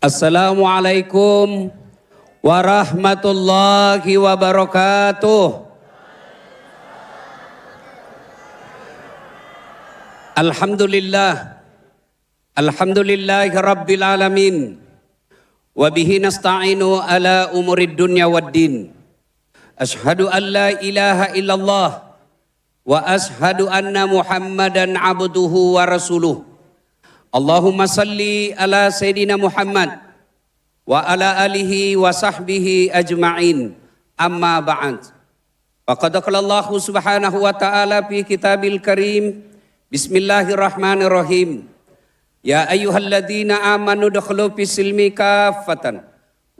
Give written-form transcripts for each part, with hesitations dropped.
Assalamualaikum warahmatullahi wabarakatuh. Alhamdulillahi rabbil alamin. Wa bihi nasta'inu ala umurid dunya waddin. Ashhadu an la ilaha illallah wa ashhadu anna Muhammadan abduhu wa rasuluh. Allahumma salli ala Sayyidina Muhammad wa ala alihi wa sahbihi ajma'in, amma ba'd. Faqad qala Allah subhanahu wa ta'ala fi kitabil karim, bismillahirrahmanirrahim. Ya ayyuhalladzina amanu dukhulu fis silmi kaffatan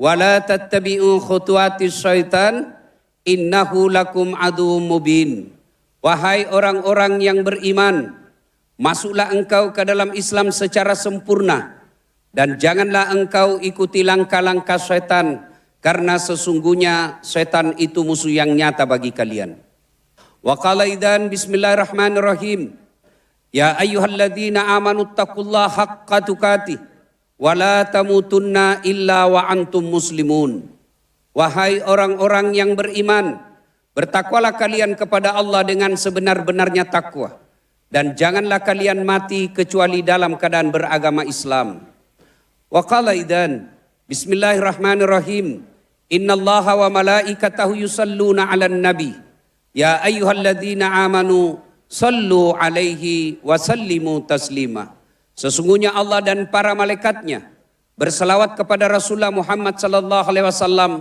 wa la tattabi'u khutuwatis syaitan innahu lakum aduwwum mubin. Wahai orang-orang yang beriman, masuklah engkau ke dalam Islam secara sempurna dan janganlah engkau ikuti langkah-langkah setan, karena sesungguhnya setan itu musuh yang nyata bagi kalian. Wa qala idzan bismillahirrahmanirrahim. Ya ayyuhalladzina amanu taqullaha haqqa tuqatih wa la tamutunna illa wa antum muslimun. Wahai orang-orang yang beriman, bertakwalah kalian kepada Allah dengan sebenar-benarnya takwa, dan janganlah kalian mati kecuali dalam keadaan beragama Islam. Wa qala idzan bismillahirrahmanirrahim. Innallaha wa malaikatahu yusalluna 'alan nabi. Ya ayyuhalladzina amanu sallu 'alaihi wa sallimu taslima. Sesungguhnya Allah dan para malaikatnya berselawat kepada Rasulullah Muhammad sallallahu alaihi wasallam.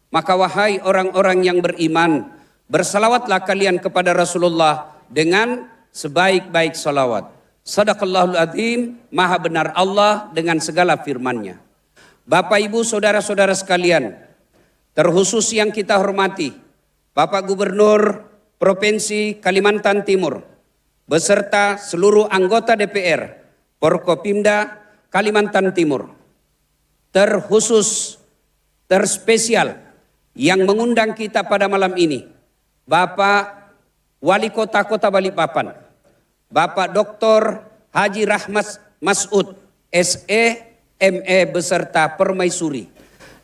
Maka wahai orang-orang yang beriman, berselawatlah kalian kepada Rasulullah dengan sebaik-baik salawat. Sadaqallahul azim, maha benar Allah dengan segala firman-Nya. Bapak Ibu saudara-saudara sekalian, terkhusus yang kita hormati Bapak Gubernur Provinsi Kalimantan Timur beserta seluruh anggota DPR Forkopimda Kalimantan Timur, terkhusus terspesial yang mengundang kita pada malam ini Bapak Wali Kota Kota Balikpapan, Bapak Dr. Haji Rahmat Masud, SE, ME beserta permaisuri,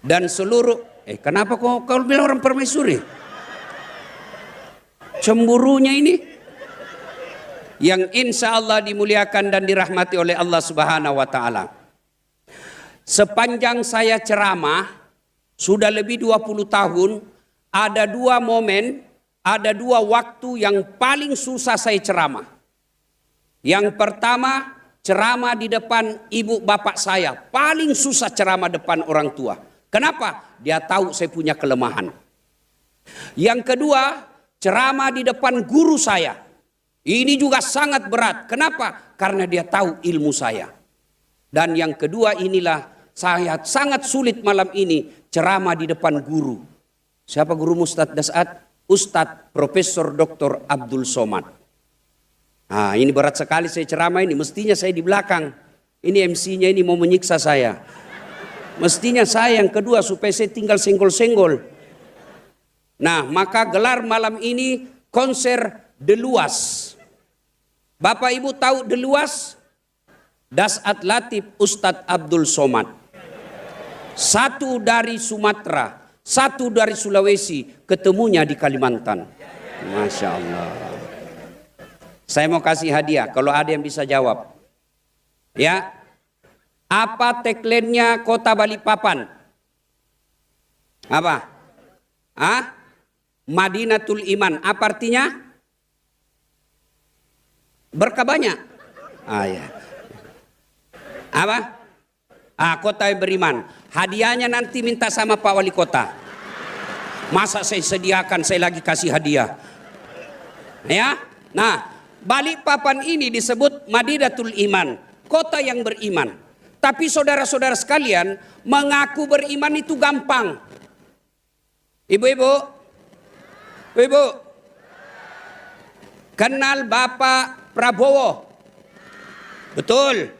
dan seluruh kenapa kau bilang orang permaisuri? Cemburunya ini, yang insya Allah dimuliakan dan dirahmati oleh Allah Subhanahu wa Ta'ala. Sepanjang saya ceramah sudah lebih 20 tahun, ada dua momen, ada dua waktu yang paling susah saya ceramah. Yang pertama, ceramah di depan ibu bapak saya. Paling susah ceramah depan orang tua. Kenapa? Dia tahu saya punya kelemahan. Yang kedua, ceramah di depan guru saya. Ini juga sangat berat. Kenapa? Karena dia tahu ilmu saya. Dan yang kedua inilah saya sangat sulit malam ini ceramah di depan guru. Siapa guru Ustadz Dasat? Ustadz Profesor Dr. Abdul Somad. Nah, ini berat sekali saya ceramah ini. Mestinya saya di belakang. Ini MC-nya ini mau menyiksa saya. Mestinya saya yang kedua supaya saya tinggal senggol-senggol. Nah, maka gelar malam ini konser Deluas. Bapak Ibu tahu Deluas? Dasat Latif Ustadz Abdul Somad. Satu dari Sumatera, satu dari Sulawesi, ketemunya di Kalimantan. Masya Allah. Saya mau kasih hadiah kalau ada yang bisa jawab. Ya. Apa tagline-nya Kota Balikpapan? Apa? Madinatul Iman. Apa artinya? Berkah banyak. Ya. Apa? Kota yang beriman. Hadiahnya nanti minta sama Pak Wali Kota. Masa saya sediakan, saya lagi kasih hadiah. Ya. Nah, Balikpapan ini disebut Madinatul Iman, kota yang beriman. Tapi saudara-saudara sekalian, mengaku beriman itu gampang. Ibu-ibu, kenal Bapak Prabowo? Betul.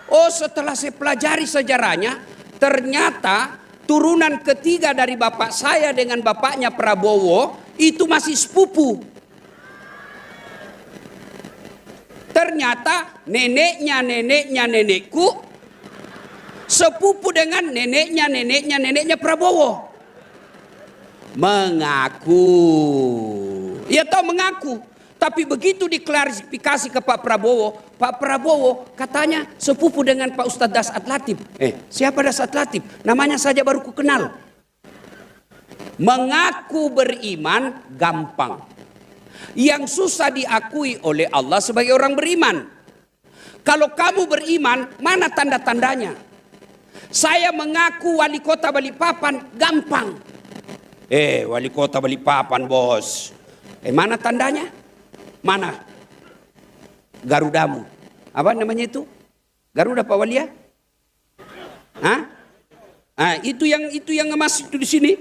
Oh, setelah saya pelajari sejarahnya, ternyata turunan ketiga dari bapak saya dengan bapaknya Prabowo itu masih sepupu. Ternyata neneknya nenekku Sepupu dengan neneknya Prabowo. Mengaku. Ya tahu mengaku. Tapi begitu diklarifikasi ke Pak Prabowo katanya sepupu dengan Pak Ustadz Dasat Latif. Siapa Dasat Latif? Namanya saja baru ku kenal. Mengaku beriman gampang. Yang susah diakui oleh Allah sebagai orang beriman. Kalau kamu beriman, mana tanda-tandanya? Saya mengaku wali kota Balikpapan gampang. Wali kota Balikpapan bos. Mana tandanya? Mana? Garudamu. Apa namanya itu? Garuda Pak Walia? Hah? Itu yang masuk di sini.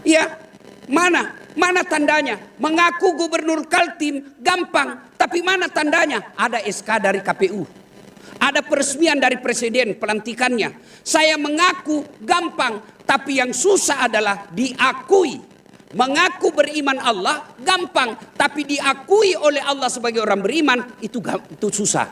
Iya. Mana tandanya? Mengaku gubernur Kaltim gampang, tapi mana tandanya? Ada SK dari KPU. Ada peresmian dari presiden pelantikannya. Saya mengaku gampang, tapi yang susah adalah diakui. Mengaku beriman Allah gampang, tapi diakui oleh Allah sebagai orang beriman itu susah.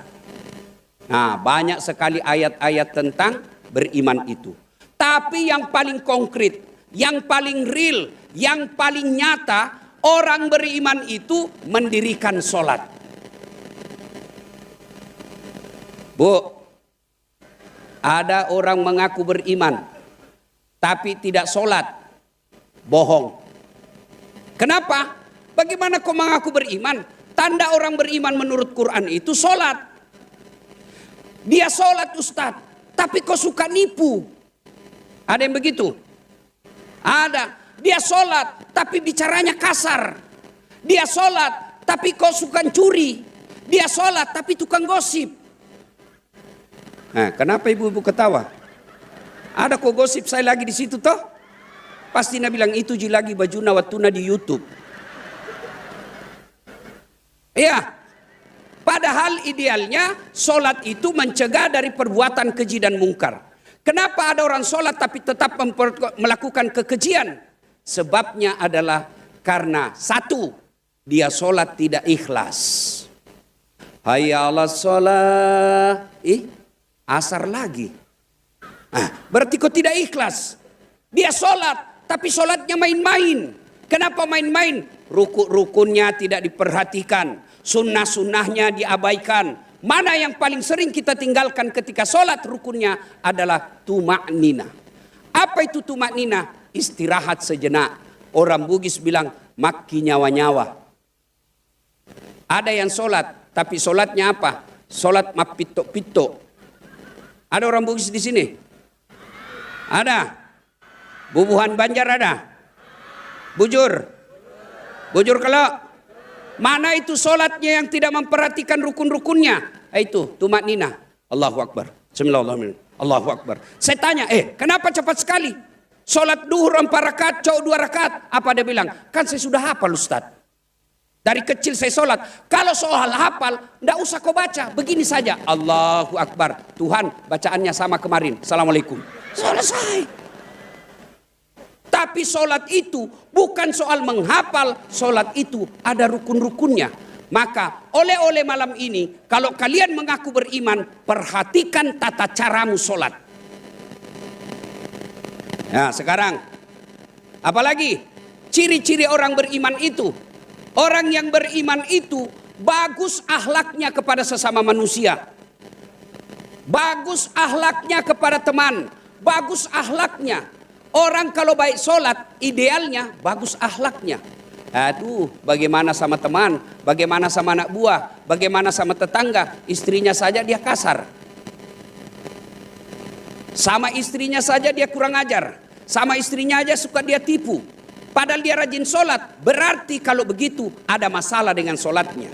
Nah, banyak sekali ayat-ayat tentang beriman itu. Tapi yang paling konkret, yang paling real, yang paling nyata, orang beriman itu mendirikan sholat. Bu, ada orang mengaku beriman, tapi tidak sholat, bohong. Kenapa? Bagaimana kau mengaku beriman? Tanda orang beriman menurut Quran itu sholat. Dia sholat Ustadz, tapi kau suka nipu. Ada yang begitu? Ada. Dia sholat, tapi bicaranya kasar. Dia sholat, tapi kau suka curi. Dia sholat, tapi tukang gosip. Nah, kenapa ibu-ibu ketawa? Ada kok gosip saya lagi di situ toh? Pasti Nabi bilang itu lagi bajuna watuna di YouTube. Iya. Padahal idealnya sholat itu mencegah dari perbuatan keji dan mungkar. Kenapa ada orang sholat tapi tetap melakukan kekejian? Sebabnya adalah karena satu, dia sholat tidak ikhlas. Hayya 'alas sholat. Asar lagi. Berarti kau tidak ikhlas. Dia sholat, tapi sholatnya main-main. Kenapa main-main? Rukun-rukunnya tidak diperhatikan. Sunnah-sunnahnya diabaikan. Mana yang paling sering kita tinggalkan ketika sholat? Rukunnya adalah tuma'nina. Apa itu tuma'nina? Istirahat sejenak. Orang Bugis bilang maki nyawa-nyawa. Ada yang sholat, tapi sholatnya apa? Sholat mapito-pito. Ada orang Bugis di sini? Ada. Bubuhan Banjar ada. Bujur kalau. Mana itu sholatnya yang tidak memperhatikan rukun-rukunnya? Itu tumak-nina. Allahu Akbar. Bismillahirrahmanirrahim. Allahu Akbar. Saya tanya, kenapa cepat sekali? Sholat duhur 4 rakaat, cowok 2 rakaat. Apa dia bilang? Kan saya sudah hafal Ustaz. Dari kecil saya sholat. Kalau soal hafal, tidak usah kau baca. Begini saja. Allahu Akbar. Tuhan, bacaannya sama kemarin. Assalamualaikum. Selesai. Tapi sholat itu bukan soal menghafal. Sholat itu ada rukun-rukunnya. Maka oleh malam ini, kalau kalian mengaku beriman, perhatikan tata caramu sholat. Nah sekarang, apalagi ciri-ciri orang beriman itu? Orang yang beriman itu bagus akhlaknya kepada sesama manusia. Bagus akhlaknya kepada teman. Bagus akhlaknya. Orang kalau baik sholat, idealnya bagus akhlaknya. Aduh, bagaimana sama teman, bagaimana sama anak buah, bagaimana sama tetangga, istrinya saja dia kasar. Sama istrinya saja dia kurang ajar. Sama istrinya aja suka dia tipu. Padahal dia rajin sholat. Berarti kalau begitu ada masalah dengan sholatnya.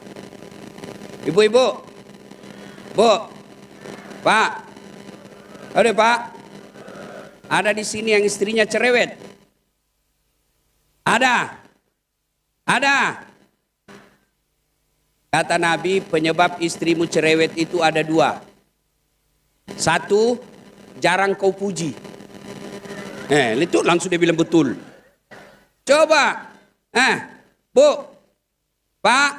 Ibu-ibu. Bu. Pak. Ada Pak. Ada di sini yang istrinya cerewet. Ada. Kata Nabi penyebab istrimu cerewet itu ada 2. 1, jarang kau puji. Itu langsung dia bilang betul. Coba, Bu, Pak,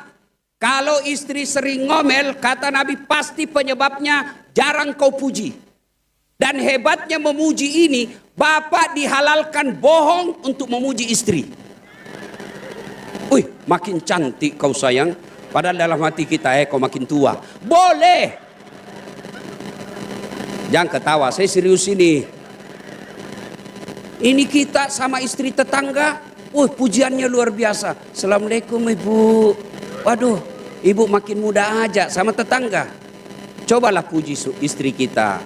kalau istri sering ngomel, kata Nabi pasti penyebabnya jarang kau puji. Dan hebatnya memuji ini, bapak dihalalkan bohong untuk memuji istri. Wih, makin cantik kau sayang. Padahal dalam hati kita, kau makin tua. Boleh. Jangan ketawa, saya serius ini. Ini kita sama istri tetangga. Pujiannya luar biasa. Assalamualaikum ibu. Waduh, ibu makin muda aja sama tetangga. Cobalah puji istri kita.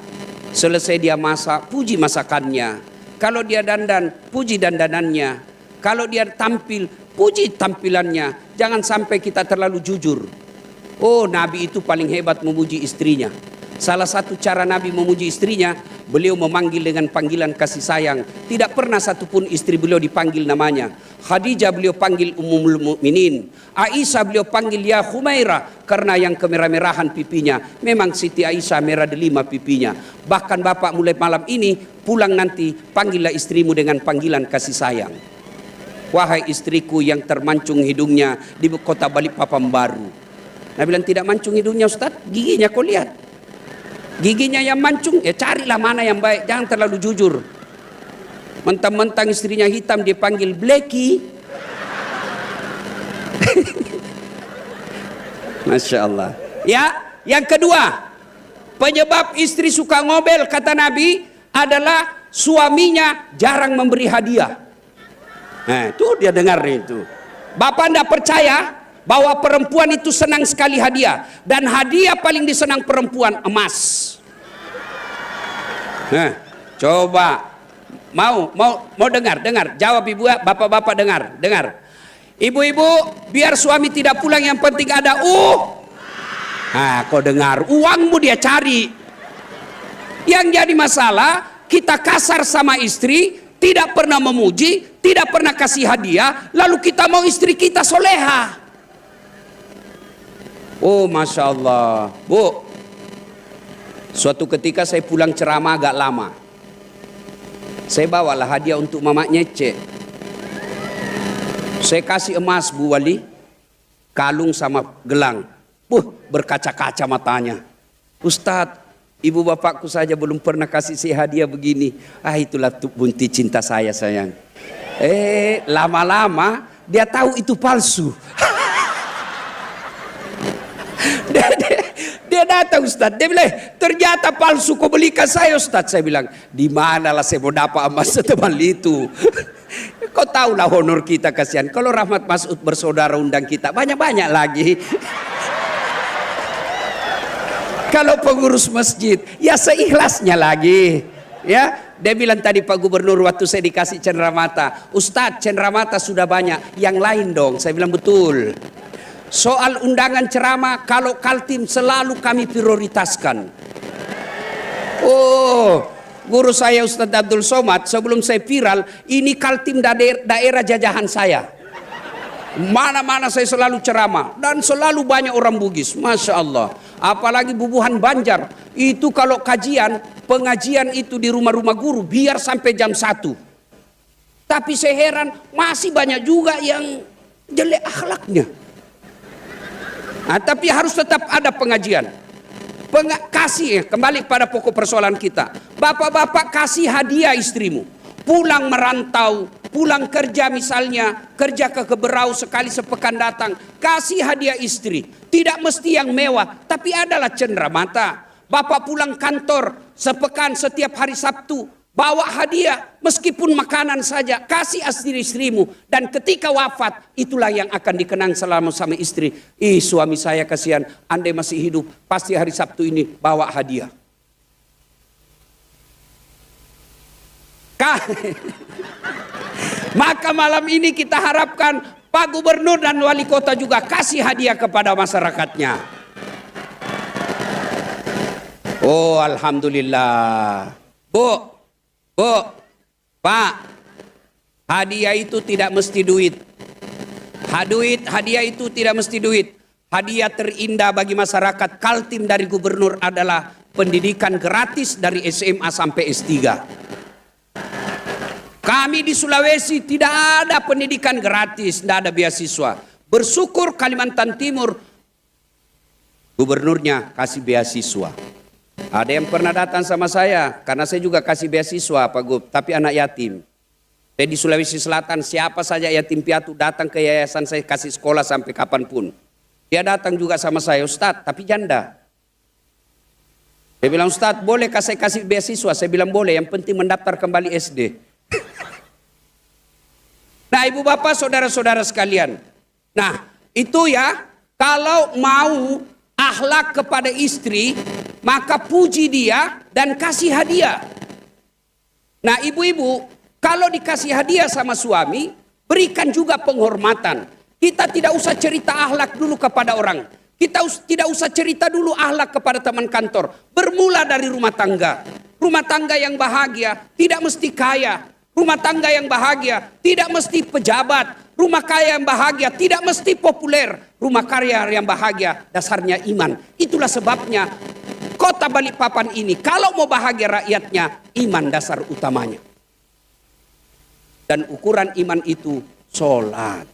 Selesai dia masak, puji masakannya. Kalau dia dandan, puji dandanannya. Kalau dia tampil, puji tampilannya. Jangan sampai kita terlalu jujur. Oh, Nabi itu paling hebat memuji istrinya. Salah satu cara Nabi memuji istrinya, beliau memanggil dengan panggilan kasih sayang. Tidak pernah satupun istri beliau dipanggil namanya. Khadijah beliau panggil Ummul Mukminin. Aisyah beliau panggil ya Humairah, karena yang kemerah-merahan pipinya. Memang Siti Aisyah merah delima pipinya. Bahkan bapak mulai malam ini pulang nanti, panggillah istrimu dengan panggilan kasih sayang. Wahai istriku yang termancung hidungnya di kota Balikpapan baru. Nabi bilang, tidak mancung hidungnya Ustaz, giginya kau lihat. Giginya yang mancung, ya carilah mana yang baik. Jangan terlalu jujur. Mentang-mentang istrinya hitam dipanggil Blacky. Masya Allah. Ya, yang kedua, penyebab istri suka ngobel kata Nabi adalah suaminya jarang memberi hadiah. Nah, itu dia dengar itu. Bapak tidak percaya bahwa perempuan itu senang sekali hadiah, dan hadiah paling disenang perempuan emas. Nah, coba mau dengar, jawab ibu, bapak-bapak dengar. Ibu-ibu, biar suami tidak pulang yang penting ada kau dengar, uangmu dia cari. Yang jadi masalah, kita kasar sama istri, tidak pernah memuji, tidak pernah kasih hadiah, lalu kita mau istri kita soleha. Oh, Masya Allah. Bu, suatu ketika saya pulang ceramah agak lama. Saya bawalah hadiah untuk mama Nyece. Saya kasih emas Bu Wali, kalung sama gelang. Berkaca-kaca matanya. Ustadz, ibu bapakku saja belum pernah kasih saya hadiah begini. Itulah bunti cinta saya sayang. Lama-lama dia tahu itu palsu. Dia datang Ustaz, dia bilang, ternyata palsu, kau belikan saya Ustaz. Saya bilang, di manalah saya mau dapat emas setebal itu. Kau tahulah honor kita, kasihan. Kalau Rahmat Masud bersaudara undang kita, banyak-banyak lagi. Kalau pengurus masjid, ya seikhlasnya lagi. Ya, dia bilang tadi Pak Gubernur waktu saya dikasih cenderamata, Ustaz cenderamata sudah banyak, yang lain dong. Saya bilang betul. Soal undangan ceramah, kalau Kaltim selalu kami prioritaskan. Guru saya Ustadz Abdul Somad, sebelum saya viral, ini Kaltim daerah jajahan saya. Mana-mana saya selalu ceramah, dan selalu banyak orang Bugis, Masya Allah. Apalagi Bubuhan Banjar, itu kalau pengajian itu di rumah-rumah guru, biar sampai jam 1. Tapi saya heran, masih banyak juga yang jelek akhlaknya. Tapi harus tetap ada pengajian. Kasih, kembali pada pokok persoalan kita. Bapak-bapak kasih hadiah istrimu. Pulang merantau, pulang kerja misalnya, kerja ke Berau sekali sepekan datang. Kasih hadiah istri. Tidak mesti yang mewah, tapi adalah cenderamata. Bapak pulang kantor sepekan setiap hari Sabtu. Bawa hadiah, meskipun makanan saja, kasih istrimu. Dan ketika wafat, itulah yang akan dikenang selama sama istri. Suami saya kasihan, andai masih hidup, pasti hari Sabtu ini bawa hadiah. Maka malam ini kita harapkan Pak Gubernur dan Wali Kota juga kasih hadiah kepada masyarakatnya. Oh, Alhamdulillah. Bu, Pak, hadiah itu tidak mesti duit. Hadiah itu tidak mesti duit. Hadiah terindah bagi masyarakat Kaltim dari Gubernur adalah pendidikan gratis dari SMA sampai S3. Kami di Sulawesi tidak ada pendidikan gratis, tidak ada beasiswa. Bersyukur Kalimantan Timur, gubernurnya kasih beasiswa. Ada yang pernah datang sama saya, karena saya juga kasih beasiswa Pak Gub, tapi anak yatim. Saya di Sulawesi Selatan, siapa saja yatim piatu datang ke yayasan saya kasih sekolah sampai kapanpun. Dia datang juga sama saya, Ustadz, tapi janda. Dia bilang, Ustadz, boleh saya kasih beasiswa? Saya bilang, boleh, yang penting mendaftar kembali SD. Nah, ibu bapak, saudara-saudara sekalian. Nah, itu ya, kalau mau akhlak kepada istri, maka puji dia dan kasih hadiah. Nah, ibu-ibu, kalau dikasih hadiah sama suami, berikan juga penghormatan. Kita tidak usah cerita akhlak dulu kepada orang. Kita tidak usah cerita dulu akhlak kepada teman kantor. Bermula dari rumah tangga. Rumah tangga yang bahagia tidak mesti kaya. Rumah tangga yang bahagia tidak mesti pejabat. Rumah kaya yang bahagia tidak mesti populer. Rumah kaya yang bahagia dasarnya iman. Itulah sebabnya kota Balikpapan ini kalau mau bahagia rakyatnya, iman dasar utamanya. Dan ukuran iman itu sholat.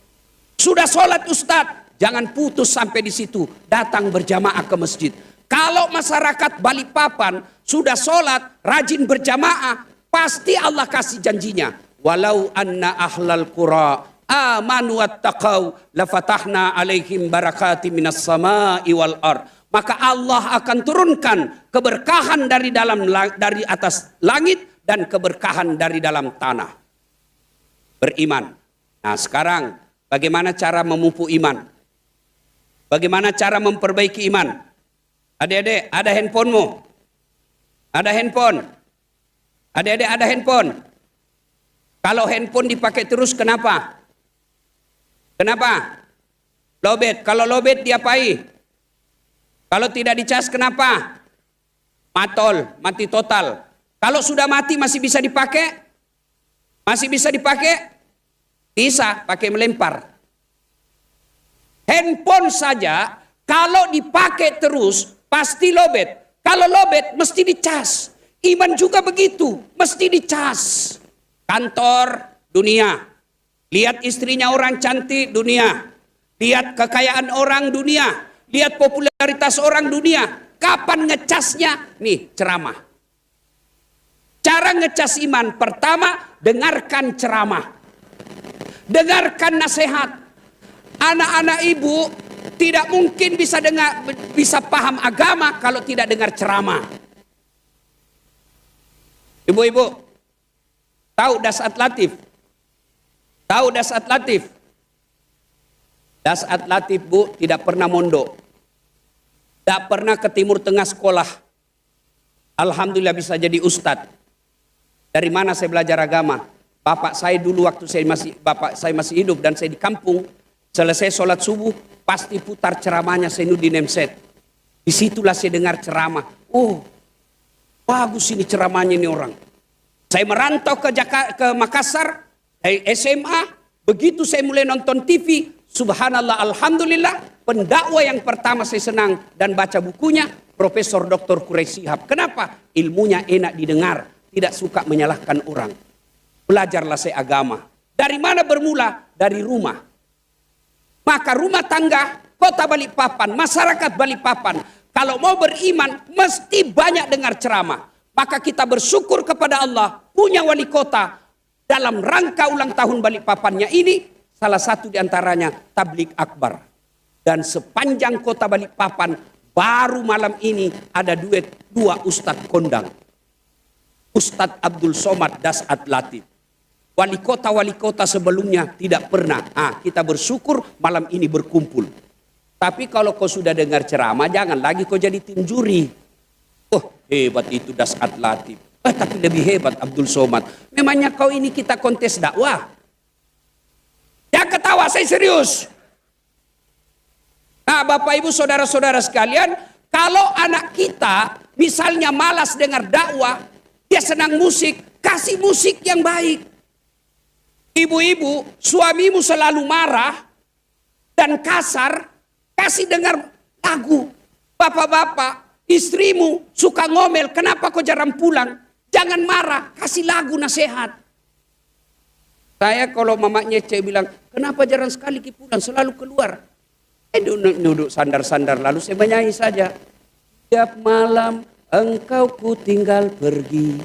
Sudah sholat Ustadz, jangan putus sampai di situ. Datang berjamaah ke masjid. Kalau masyarakat Balikpapan sudah sholat, rajin berjamaah, pasti Allah kasih janjinya. Walau anna ahlal qura amanu wattaqau lafatahna alaihim barakati minas sama'i wal ar. Maka Allah akan turunkan keberkahan dari atas langit dan keberkahan dari dalam tanah. Beriman. Nah, sekarang bagaimana cara memupuk iman? Bagaimana cara memperbaiki iman? Adik-adik, ada handphonemu? Ada handphone? Adik-adik, ada handphone? Kalau handphone dipakai terus, kenapa? Kenapa? Lowbat. Kalau lowbat diapai? Kalau tidak dicas, kenapa? Matol, mati total. Kalau sudah mati masih bisa dipakai? Masih bisa dipakai? Bisa, pakai melempar. Handphone saja kalau dipakai terus pasti lowbat. Kalau lowbat mesti dicas. Iman juga begitu, mesti dicas. Kantor, dunia. Lihat istrinya orang cantik, dunia. Lihat kekayaan orang, dunia. Lihat popularitas orang, dunia. Kapan ngecasnya? Nih, ceramah. Cara ngecas iman, pertama, dengarkan ceramah. Dengarkan nasihat. Anak-anak ibu tidak mungkin bisa paham agama kalau tidak dengar ceramah. Ibu-ibu, tahu Dasat Latif? Tahu Dasat Latif? Dasat Latif, Bu, tidak pernah mondok. Tidak pernah ke Timur Tengah sekolah. Alhamdulillah bisa jadi ustadz. Dari mana saya belajar agama? Bapak saya dulu waktu bapak saya masih hidup dan saya di kampung, selesai sholat subuh pasti putar ceramahnya Sainuddin Emset. Disitulah saya dengar ceramah. Oh, bagus ini ceramahnya ini orang. Saya merantau ke Makassar, SMA, begitu saya mulai nonton TV, subhanallah, alhamdulillah, pendakwa yang pertama saya senang dan baca bukunya Profesor Dr. Quraisy Shihab. Kenapa? Ilmunya enak didengar, tidak suka menyalahkan orang. Belajarlah saya agama. Dari mana bermula? Dari rumah. Maka rumah tangga kota Balikpapan, masyarakat Balikpapan, kalau mau beriman mesti banyak dengar ceramah. Maka kita bersyukur kepada Allah punya wali kota dalam rangka ulang tahun Balikpapannya ini, salah satu diantaranya tablik akbar. Dan sepanjang kota Balikpapan baru malam ini ada dua ustadz kondang. Ustadz Abdul Somad Dasat Latif. Wali kota sebelumnya tidak pernah. Kita bersyukur malam ini berkumpul. Tapi kalau kau sudah dengar ceramah, jangan lagi kau jadi tim juri. Oh, hebat itu Dasat Latif. Tapi lebih hebat Abdul Somad. Memangnya kau ini kita kontes dakwah? Ya ketawa, saya serius. Nah, Bapak Ibu saudara-saudara sekalian, kalau anak kita misalnya malas dengar dakwah, dia senang musik, kasih musik yang baik. Ibu-ibu, suamimu selalu marah dan kasar, kasih dengar lagu. Bapak-bapak, istrimu suka ngomel, kenapa kau jarang pulang? Jangan marah, kasih lagu nasihat. Saya kalau mamanya cek bilang, kenapa jarang sekali pulang, selalu keluar. Duduk sandar-sandar, lalu saya menyanyi saja. Tiap malam engkau ku tinggal pergi.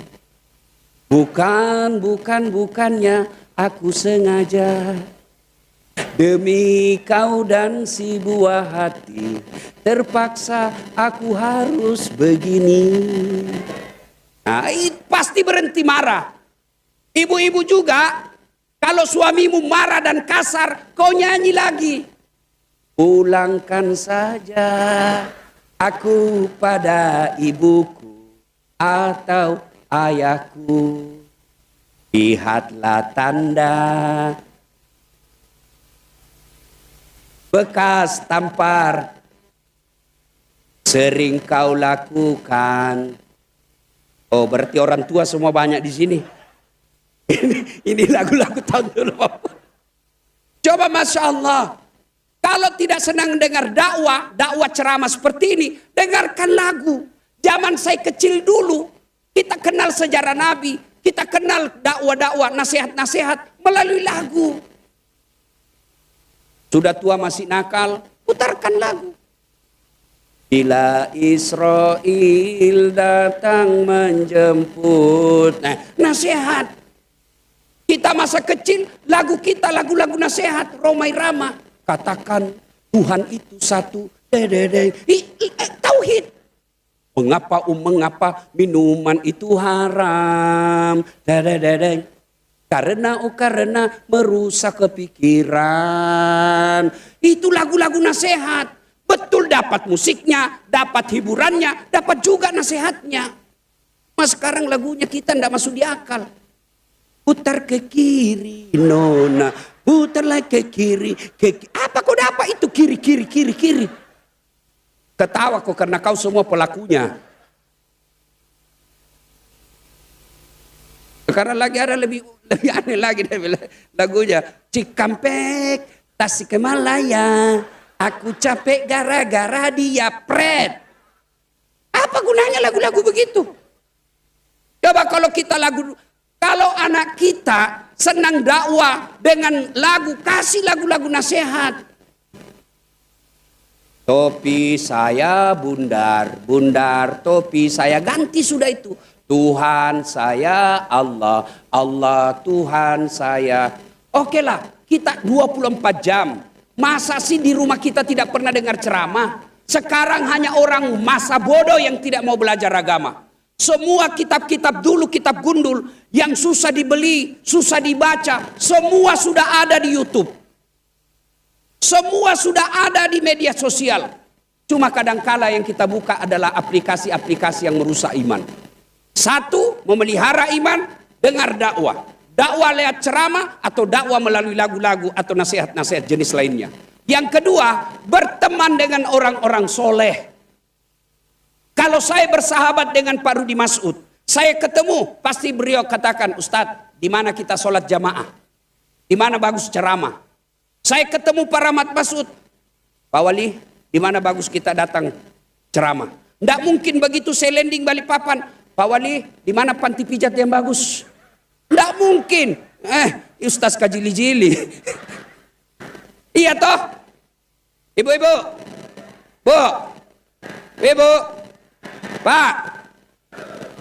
Bukannya aku sengaja. Demi kau dan si buah hati, terpaksa aku harus begini. Nah, pasti berhenti marah. Ibu-ibu juga, kalau suamimu marah dan kasar, kau nyanyi lagi. Pulangkan saja aku pada ibuku atau ayahku. Lihatlah tanda bekas tampar sering kau lakukan. Oh, berarti orang tua semua banyak di sini. Ini lagu-lagu tahun dulu. Coba Masya Allah. Kalau tidak senang dengar dakwah ceramah seperti ini, dengarkan lagu. Zaman saya kecil dulu, kita kenal sejarah Nabi, kita kenal dakwah-dakwah, nasihat-nasihat melalui lagu. Sudah tua masih nakal, putarkan lagu. Bila Israel datang menjemput. Nah, nasihat. Kita masa kecil, lagu kita lagu-lagu nasihat, Romai Rama. Katakan Tuhan itu satu. Tauhid. Mengapa minuman itu haram? Karena merusak kepikiran. Itu lagu-lagu nasihat. Betul, dapat musiknya, dapat hiburannya, dapat juga nasihatnya. Mas sekarang lagunya kita tidak masuk di akal. Putar ke kiri, nona. Putarlah ke kiri. Apa kau dapat itu kiri. Ketawa kau karena kau semua pelakunya. Sekarang lagi ada lebih aneh lagi lagunya. Cikampek, Tasikmalaya. Aku capek gara-gara dia pret. Apa gunanya lagu-lagu begitu? Coba kalau kita kalau anak kita senang dakwah dengan lagu, kasih lagu-lagu nasihat. Topi saya bundar, topi saya ganti sudah itu. Tuhan saya Allah, Allah Tuhan saya. Oke lah, kita 24 jam. Masa sih di rumah kita tidak pernah dengar ceramah? Sekarang hanya orang masa bodoh yang tidak mau belajar agama. Semua kitab-kitab dulu, kitab gundul yang susah dibeli, susah dibaca, semua sudah ada di YouTube. Semua sudah ada di media sosial. Cuma kadangkala yang kita buka adalah aplikasi-aplikasi yang merusak iman. Satu, memelihara iman, dengar dakwah. Dakwah lewat ceramah atau dakwah melalui lagu-lagu atau nasihat-nasihat jenis lainnya. Yang kedua, berteman dengan orang-orang soleh. Kalau saya bersahabat dengan Pak Rudi Mas'ud, saya ketemu, pasti beliau katakan, Ustadz, di mana kita sholat jamaah? Di mana bagus ceramah? Saya ketemu Pak Rahmat Mas'ud, Pak Wali, di mana bagus kita datang ceramah? Tidak mungkin begitu saya landing Balikpapan, Pak Wali, di mana panti pijat yang bagus? Tidak mungkin. Ustaz kajili-jili. Iya toh? Ibu-ibu. Bu. Ibu. Pak.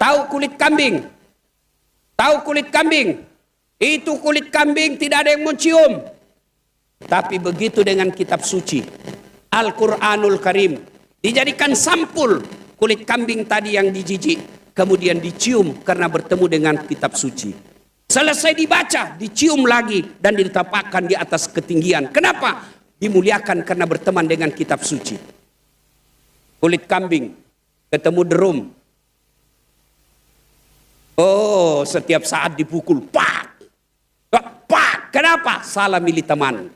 Tahu kulit kambing? Tahu kulit kambing? Itu kulit kambing tidak ada yang mencium. Tapi begitu dengan kitab suci. Al-Quranul Karim. Dijadikan sampul kulit kambing tadi yang dijijik. Kemudian dicium karena bertemu dengan kitab suci. Selesai dibaca, dicium lagi dan diletakkan di atas ketinggian. Kenapa? Dimuliakan karena berteman dengan kitab suci. Kulit kambing, ketemu derum. Oh, setiap saat dipukul, pak, pak. Kenapa? Salah milih teman.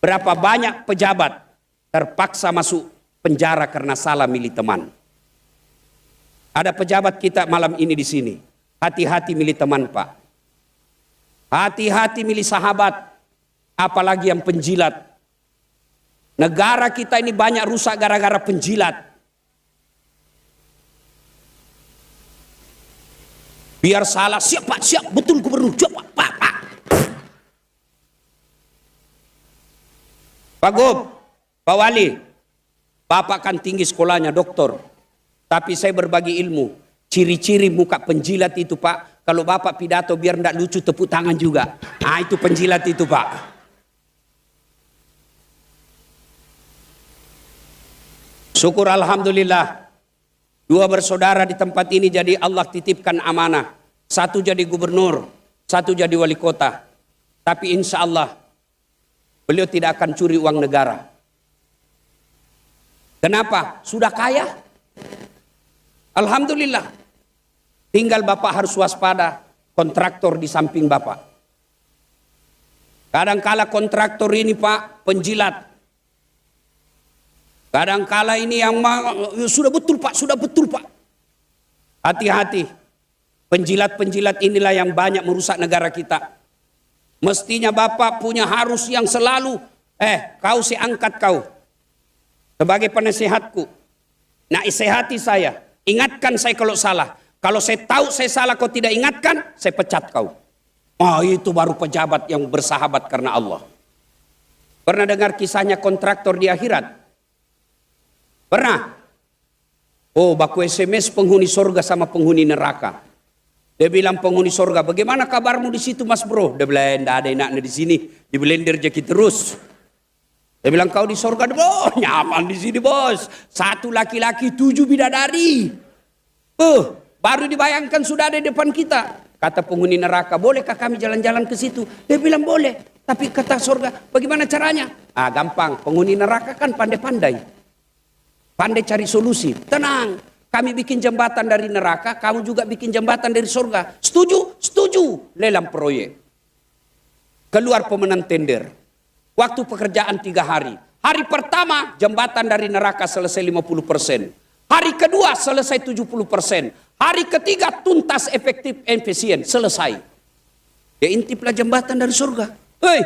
Berapa banyak pejabat terpaksa masuk penjara karena salah milih teman. Ada pejabat kita malam ini di sini. Hati-hati milih teman, Pak. Hati-hati milih sahabat. Apalagi yang penjilat. Negara kita ini banyak rusak gara-gara penjilat. Biar salah, siap Pak, siap. Betul gubernur, siap Pak. Pak Gub, Pak Wali. Bapak kan tinggi sekolahnya, doktor. Tapi saya berbagi ilmu. Ciri-ciri muka penjilat itu Pak, kalau Bapak pidato biar tidak lucu tepuk tangan juga. Ah itu penjilat itu Pak. Syukur Alhamdulillah. 2 bersaudara di tempat ini jadi Allah titipkan amanah. 1 jadi gubernur, 1 jadi wali kota. Tapi insya Allah beliau tidak akan curi uang negara. Kenapa? Sudah kaya. Alhamdulillah. Tinggal Bapak harus waspada kontraktor di samping Bapak. Kadangkala kontraktor ini Pak penjilat. Kadangkala ini yang sudah betul Pak, sudah betul Pak. Hati-hati. Penjilat-penjilat inilah yang banyak merusak negara kita. Mestinya Bapak punya harus yang selalu, kau saya angkat kau. Sebagai penasehatku. Nah isihati saya, ingatkan saya kalau salah. Kalau saya tahu saya salah kau tidak ingatkan, saya pecat kau. Oh itu baru pejabat yang bersahabat karena Allah. Pernah dengar kisahnya kontraktor di akhirat? Pernah? Oh baku SMS penghuni surga sama penghuni neraka. Dia bilang penghuni surga, bagaimana kabarmu di situ Mas Bro? Dia bilang, tidak ada enaknya di sini, di blender jeki terus. Dia bilang kau di surga, oh nyaman di sini bos. 1 laki-laki 7 bidadari. Baru dibayangkan sudah ada di depan kita. Kata penghuni neraka, bolehkah kami jalan-jalan ke situ? Dia bilang boleh. Tapi kata surga, bagaimana caranya? Ah gampang, penghuni neraka kan pandai-pandai. Pandai cari solusi. Tenang, kami bikin jembatan dari neraka, kamu juga bikin jembatan dari surga. Setuju? Setuju. Lelang proyek. Keluar pemenang tender. Waktu pekerjaan 3 hari. Hari pertama jembatan dari neraka selesai 50%. Hari kedua selesai 70%. Hari ketiga tuntas efektif efisien selesai. Ya intiplah jembatan dari surga. Hei,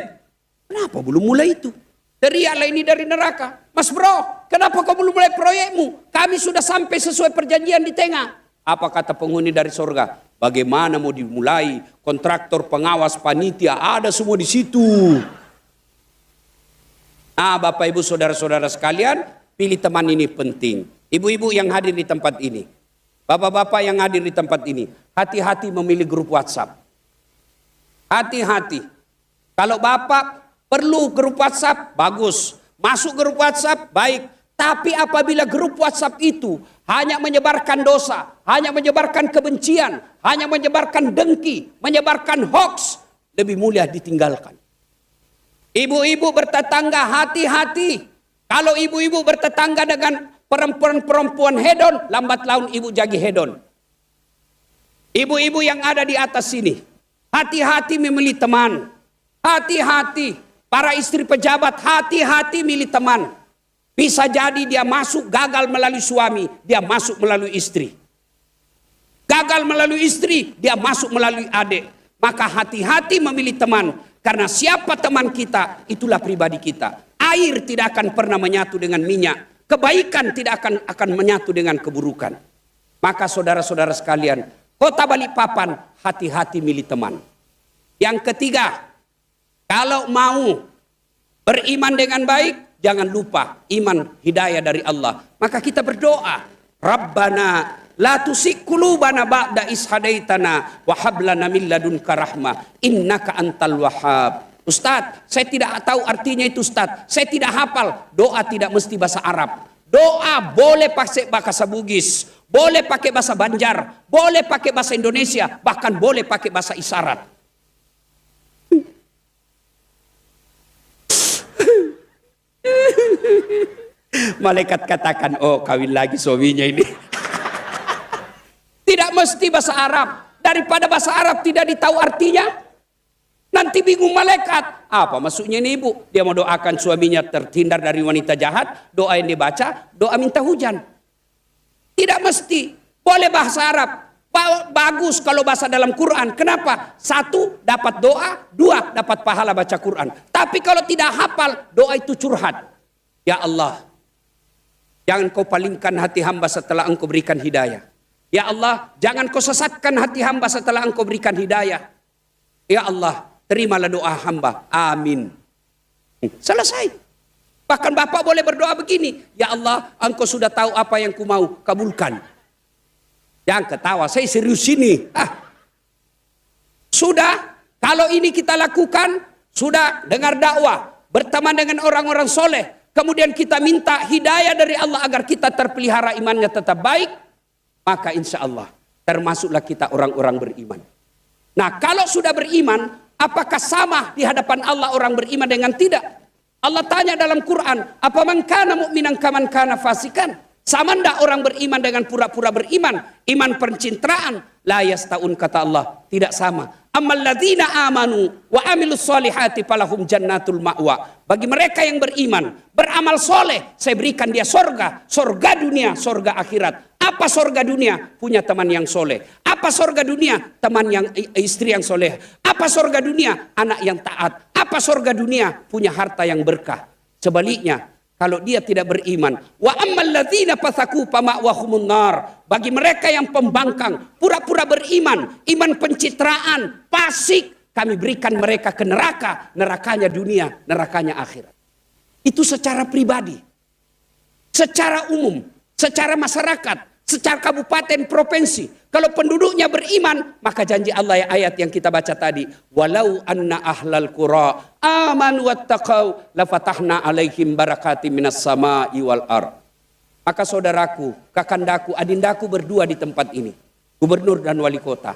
kenapa belum mulai itu? Teriaklah ini dari neraka. Mas Bro, kenapa kau belum mulai proyekmu? Kami sudah sampai sesuai perjanjian di tengah. Apa kata penghuni dari surga? Bagaimana mau dimulai? Kontraktor, pengawas, panitia, ada semua di situ. Ah, Bapak Ibu saudara-saudara sekalian, pilih teman ini penting. Ibu-ibu yang hadir di tempat ini, bapak-bapak yang hadir di tempat ini, hati-hati memilih grup WhatsApp. Hati-hati. Kalau bapak perlu grup WhatsApp, bagus. Masuk grup WhatsApp, baik. Tapi apabila grup WhatsApp itu hanya menyebarkan dosa, hanya menyebarkan kebencian, hanya menyebarkan dengki, menyebarkan hoax, lebih mulia ditinggalkan. Ibu-ibu bertetangga, hati-hati. Kalau ibu-ibu bertetangga dengan perempuan-perempuan hedon, lambat laun ibu jadi hedon. Ibu-ibu yang ada di atas sini, hati-hati memilih teman. Hati-hati. Para istri pejabat, hati-hati milih teman. Bisa jadi dia masuk gagal melalui suami, dia masuk melalui istri. Gagal melalui istri, dia masuk melalui adik. Maka hati-hati memilih teman. Karena siapa teman kita, itulah pribadi kita. Air tidak akan pernah menyatu dengan minyak. Kebaikan tidak akan menyatu dengan keburukan. Maka saudara-saudara sekalian, Kota Balikpapan, hati-hati milih teman. Yang ketiga, kalau mau beriman dengan baik, jangan lupa iman hidayah dari Allah. Maka kita berdoa, Rabbana la tusik qulubana ba'da is hadaitana wa hab lana min ladunka rahmah innaka antal wahhab. Ustaz, saya tidak tahu artinya itu Ustaz. Saya tidak hafal. Doa tidak mesti bahasa Arab. Doa boleh pakai bahasa Bugis, boleh pakai bahasa Banjar, boleh pakai bahasa Indonesia, bahkan boleh pakai bahasa isyarat. Malaikat katakan, oh kawin lagi suaminya ini. Tidak mesti bahasa Arab. Daripada bahasa Arab tidak ditahu artinya, nanti bingung malaikat. Apa maksudnya ini ibu? Dia mau doakan suaminya terhindar dari wanita jahat. Doa yang dibaca, doa minta hujan. Tidak mesti. Boleh bahasa Arab. Bagus kalau bahasa dalam Quran. Kenapa? 1, dapat doa. 2, dapat pahala baca Quran. Tapi kalau tidak hafal, doa itu curhat. Ya Allah, jangan kau palingkan hati hamba setelah engkau berikan hidayah. Ya Allah, jangan kau sesatkan hati hamba setelah engkau berikan hidayah. Ya Allah, terimalah doa hamba. Amin. Selesai. Bahkan bapak boleh berdoa begini. Ya Allah, engkau sudah tahu apa yang ku mau. Kabulkan. Jangan ketawa, saya serius ini. Sudah, kalau ini kita lakukan, sudah dengar dakwah, berteman dengan orang-orang soleh, kemudian kita minta hidayah dari Allah agar kita terpelihara imannya tetap baik, maka insya Allah termasuklah kita orang-orang beriman. Nah, kalau sudah beriman, apakah sama di hadapan Allah orang beriman dengan tidak? Allah tanya dalam Quran, apa man kana mu'minan kaman kana fasikan? Sama ndak orang beriman dengan pura-pura beriman? Iman pencitraan. La yastaun, kata Allah. Tidak sama. Ammal ladzina amanu wa amilus solihati falahum jannatul ma'wa. Bagi mereka yang beriman, beramal soleh, saya berikan dia sorga. Sorga dunia, sorga akhirat. Apa sorga dunia? Punya teman yang soleh. Apa sorga dunia? Teman yang istri yang soleh. Apa sorga dunia? Anak yang taat. Apa sorga dunia? Punya harta yang berkah. Sebaliknya, kalau dia tidak beriman, wa ammal ladzina fasaku fama'wahumun nar. Bagi mereka yang pembangkang, pura-pura beriman, iman pencitraan, fasik, kami berikan mereka ke neraka, nerakanya dunia, nerakanya akhirat. Itu secara pribadi, secara umum, secara masyarakat, secara kabupaten, provinsi. Kalau penduduknya beriman, maka janji Allah ya ayat yang kita baca tadi, walau anna ahlal qura amanu wattaqau lafatahna alaihim barakatim minas sama'i wal ard. Maka saudaraku, kakandaku, adindaku berdua di tempat ini, gubernur dan wali kota,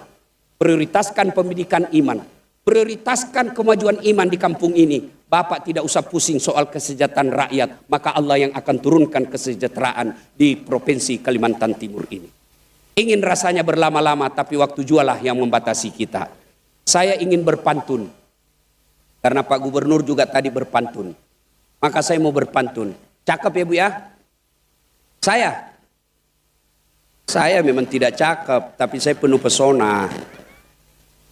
prioritaskan pendidikan iman, prioritaskan kemajuan iman di kampung ini. Bapak tidak usah pusing soal kesejahteraan rakyat, maka Allah yang akan turunkan kesejahteraan di provinsi Kalimantan Timur ini. Ingin rasanya berlama-lama, tapi waktu jualah yang membatasi kita. Saya ingin berpantun, karena Pak Gubernur juga tadi berpantun. Maka saya mau berpantun. Cakep ya Bu ya? Saya memang tidak cakep, tapi saya penuh pesona.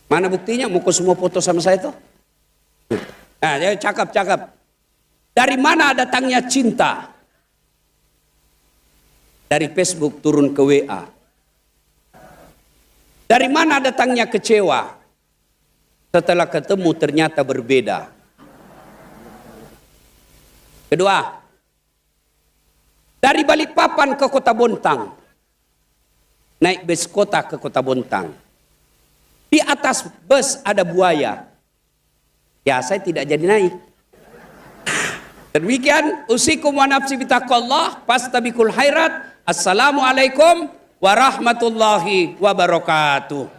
Mana buktinya? Mau semua foto sama saya tuh? Nah, ya cakep. Dari mana datangnya cinta? Dari Facebook turun ke WA. Dari mana datangnya kecewa? Setelah ketemu ternyata berbeda. Kedua, dari Balikpapan ke Kota Bontang. Naik bus kota ke Kota Bontang. Di atas bus ada buaya. Ya, saya tidak jadi naik. Demikian, usikum wa nafsi bitaqallah, fastabiqul khairat. Assalamualaikum warahmatullahi wabarakatuh.